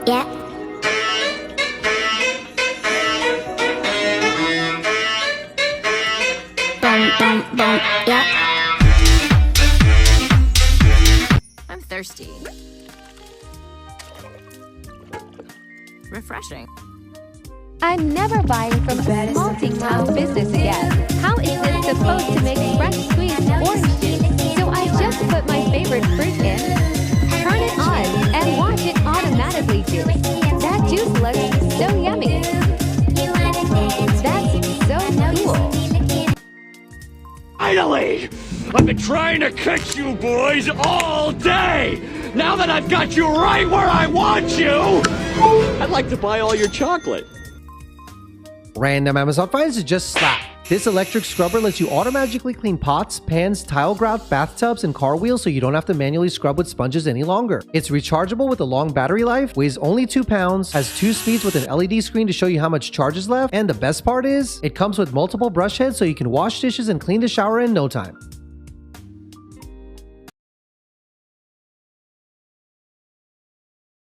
Yeah. Yeah. I'm thirsty. Refreshing. I'm never buying from a multi-town business again. How is this supposed to make fresh squeezed orange juice? So I just put my favorite fruit in, turn it on, and watch it automatically juice. That juice looks so yummy. That's so cool. Finally! I've been trying to catch you boys all day! Now that I've got you right where I want you, I'd like to buy all your chocolate. Random Amazon finds is just slap. This electric scrubber lets you automatically clean pots, pans, tile grout, bathtubs, and car wheels so you don't have to manually scrub with sponges any longer. It's rechargeable with a long battery life, weighs only 2 pounds, has 2 speeds with an LED screen to show you how much charge is left, and the best part is, it comes with multiple brush heads so you can wash dishes and clean the shower in no time.